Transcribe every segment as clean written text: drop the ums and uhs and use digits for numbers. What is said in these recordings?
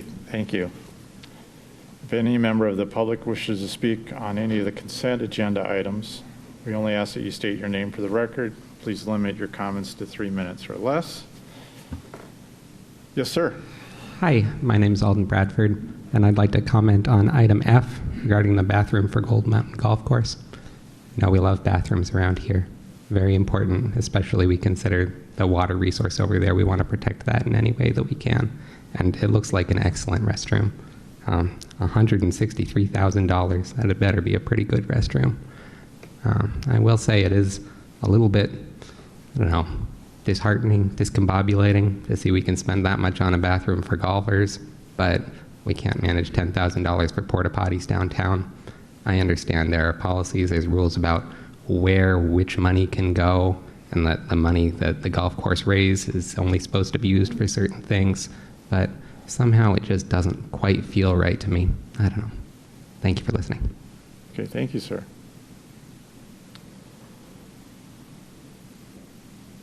Thank you. If any member of the public wishes to speak on any of the consent agenda items, we only ask that you state your name for the record. Please limit your comments to 3 minutes or less. Yes, sir. Hi, my name is Alden Bradford, and I'd like to comment on item F regarding the bathroom for Gold Mountain Golf Course. You know, we love bathrooms around here. Very important, especially we consider the water resource over there. We want to protect that in any way that we can. And it looks like an excellent restroom. $163,000. That better be a pretty good restroom. I will say it is a little bit, I don't know, disheartening, discombobulating to see we can spend that much on a bathroom for golfers, but we can't manage $10,000 for porta potties downtown. I understand there are policies, there's rules about where which money can go, and that the money that the golf course raise is only supposed to be used for certain things, but somehow it just doesn't quite feel right to me. I don't know. Thank you for listening. Okay, thank you, sir.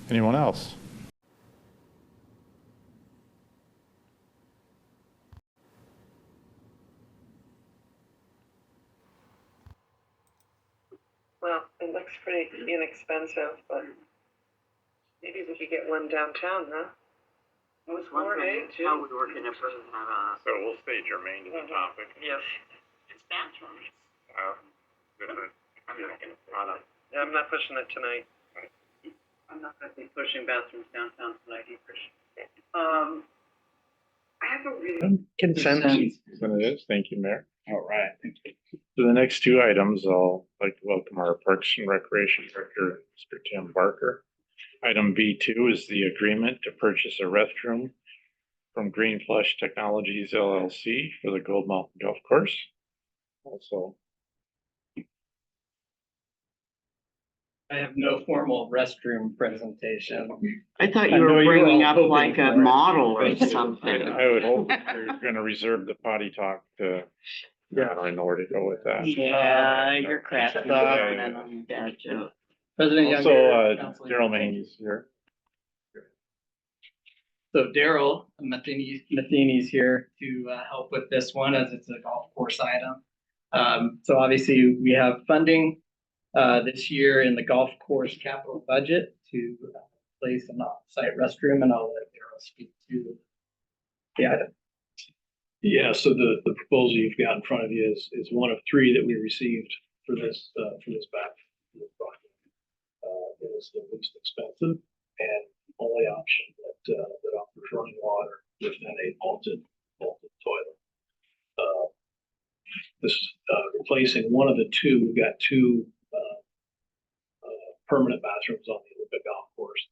Anyone else? Well, it looks pretty inexpensive, but maybe we could get one downtown, huh? I was wondering how it would work in a person had a... So we'll stay germane to the topic. Yes. It's bathrooms. Different. Yeah, I'm not pushing it tonight. I'm not going to be pushing bathrooms downtown tonight either. I have a really... Consent. So it is. Thank you, Mayor. All right, thank you. So the next two items, I'll like to welcome our Parks and Recreation Director, Mr. Tim Barker. Item B2 is the agreement to purchase a restroom from Green Flush Technologies LLC for the Gold Mountain Golf Course. Also, I have no formal restroom presentation. I thought I you know were you were bringing all up hoping like a for it. model or something. I would hope you're going to reserve the potty talk to, I don't know where to go with that. Yeah, you're cracking Yeah, on yeah. and on that joke. President Also, Younger, Councilor Daryl Younger. Mahaney's here. So Daryl Matheny's here to help with this one as it's a golf course item. So obviously we have funding this year in the golf course capital budget to place an off-site restroom, and I'll let Daryl speak to the item. Yeah, so the proposal you've got in front of you is one of three that we received for this project. It is the least expensive and only option that offers running water within a vaulted toilet. This is replacing one of the two. We've got two permanent bathrooms on the Olympic golf course.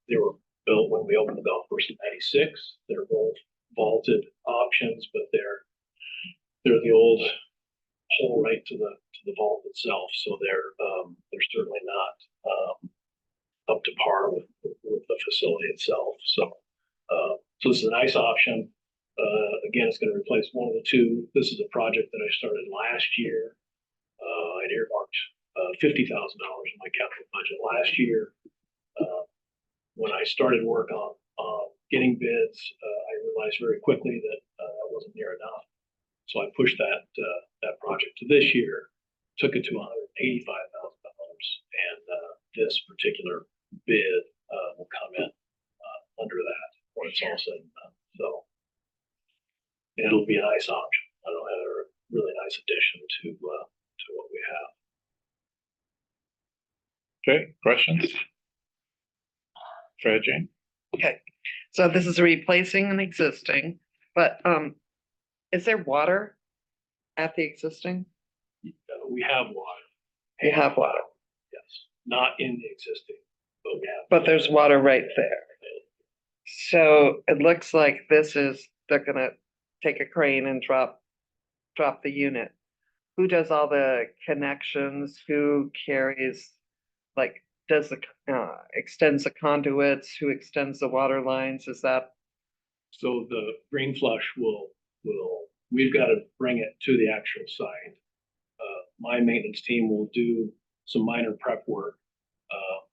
They were built when we opened the golf course in '96. They're both vaulted options, but they're the old hole right to the vault itself, so they're certainly not up to par with the facility itself. So this is a nice option. Again, it's going to replace one of the two. This is a project that I started last year. I'd earmarked $50,000 in my capital budget last year. When I started work on getting bids, I realized very quickly that that wasn't near enough. So I pushed that project to this year, took it to $185,000, and this particular bid will come in under that when it's all said and done. So it'll be a nice option. I don't know, a really nice addition to what we have. Okay, questions? Try it, Jane. Okay, so this is replacing an existing, but is there water at the existing? We have water. You have water, Yes, not in the existing, but we have. but there's water right there. So it looks like they're gonna take a crane and drop the unit. Who does all the connections? Who carries, like, does extends the conduits? Who extends the water lines? Is that? So the Green Flush we've got to bring it to the actual site. My maintenance team will do some minor prep work,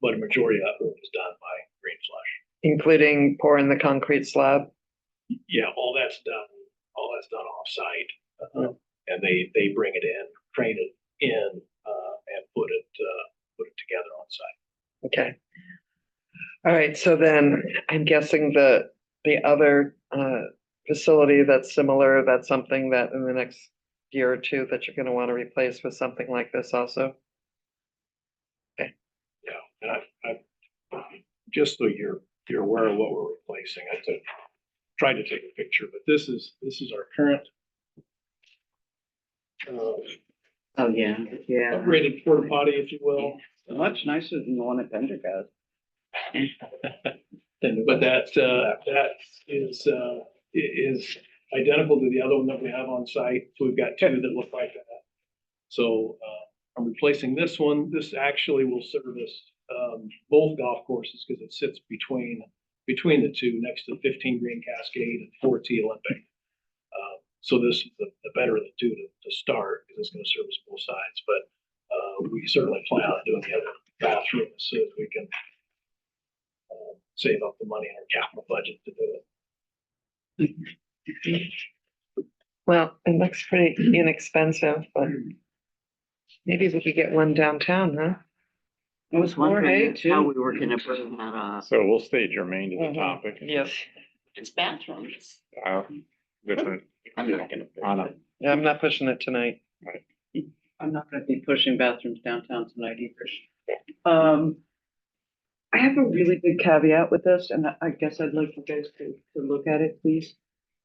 but a majority of that work is done by Green Flush. Including pouring the concrete slab? Yeah, all all that's done off-site. And they bring it in, train it in, and put it together on site. Okay. All right, so then I'm guessing the other facility that's similar, that's something that in the next year or two that you're gonna want to replace with something like this also? Yeah, and I just so you're aware of what we're replacing, tried to take a picture, but this is our current Oh, yeah, yeah. upgraded porta potty, if you will. Much nicer than the one at Pendergast. But that is identical to the other one that we have on site. So we've got two that look like that. So I'm replacing this one. This actually will service both golf courses because it sits between the two, next to the 15 Green Cascade and 4T Olympic. So this is the better of the two to start because it's going to service both sides. But we certainly plan on doing the other bathroom as soon as we can save up the money in our capital budget to do it. Well, it looks pretty inexpensive, but maybe we could get one downtown, huh? I was Jorge, wondering too. how we were gonna bring that up. So we'll stay germane to the Mhm. topic. Yes, It's bathrooms. Different. I'm not gonna. Anna. yeah, I'm not pushing it tonight. I'm not gonna be pushing bathrooms downtown tonight either. I have a really big caveat with this, and I guess I'd like you guys to look at it, please.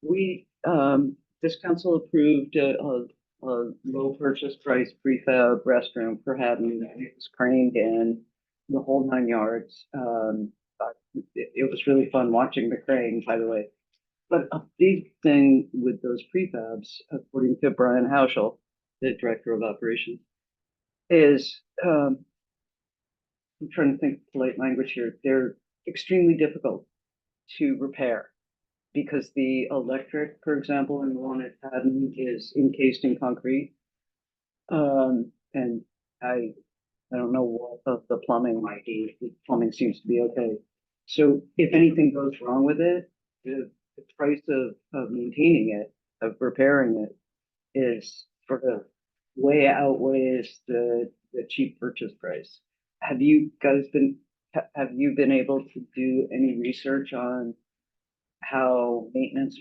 This council approved a low purchase price prefab restroom for having this craned in the whole 9 yards. It was really fun watching the crane, by the way. But a big thing with those prefabs, according to Brian Hauschel, the director of operations, is, I'm trying to think polite language here, they're extremely difficult to repair because the electric, for example, in the one at Haddon is encased in concrete. And I don't know what the plumbing might be. The plumbing seems to be okay. So if anything goes wrong with it, the price of maintaining it, of repairing it, is sort of way outweighs the cheap purchase price. Have you guys have you been able to do any research on how maintenance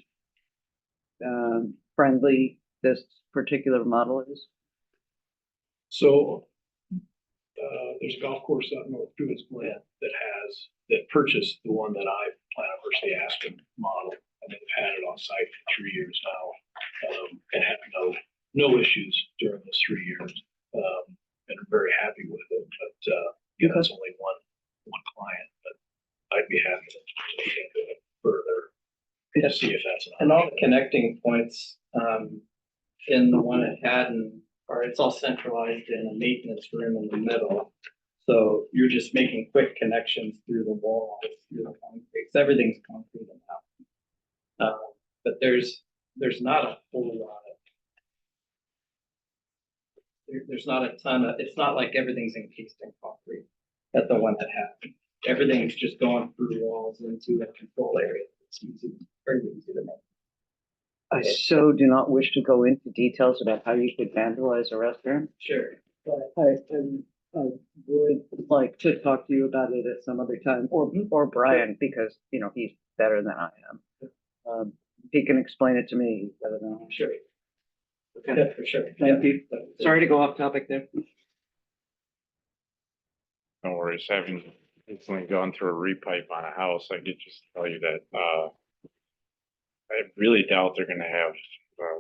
friendly this particular model is? So there's a golf course out north, Druids Glen, that purchased the one that I plan on virtually Aspen model, and they've had it on site for 3 years now, and had no issues during those 3 years, and are very happy with it. But that's only one client, but I'd be happy to look into it further to see if that's an And all option. the connecting points, in the one it had and, or it's all centralized in a maintenance room in the middle. So you're just making quick connections through the walls, through the concrete. Everything's concrete now. But there's not a whole lot of, there's not a ton of, it's not like everything's encased in concrete at the one that had. Everything's just going through walls into a control area. It's easy, very easy to make. I so do not wish to go into details about how you could vandalize a restroom, Sure. but I would like to talk to you about it at some other time, or Brian, because, you know, he's better than I am. He can explain it to me he's better than I am. Sure. Yeah, for sure. Thank you. Sorry to go off topic there. No worries. Having recently gone through a repipe on a house, I could just tell you that, I really doubt they're gonna have,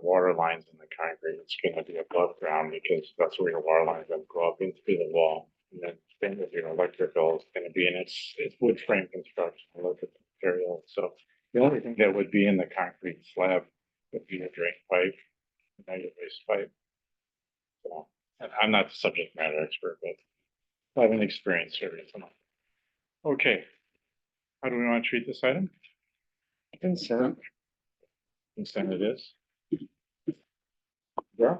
water lines in the concrete. It's gonna be above ground because that's where your water lines gonna go up into the wall. And then same with your electrical is gonna be, and it's wood frame construction, electrical material. So the only thing that would be in the concrete slab would be a drain pipe, a negative waste pipe. So, and I'm not the subject matter expert, but I have an experience here. So. Okay. How do we want to treat this item? Consent. Consent it is. Yeah.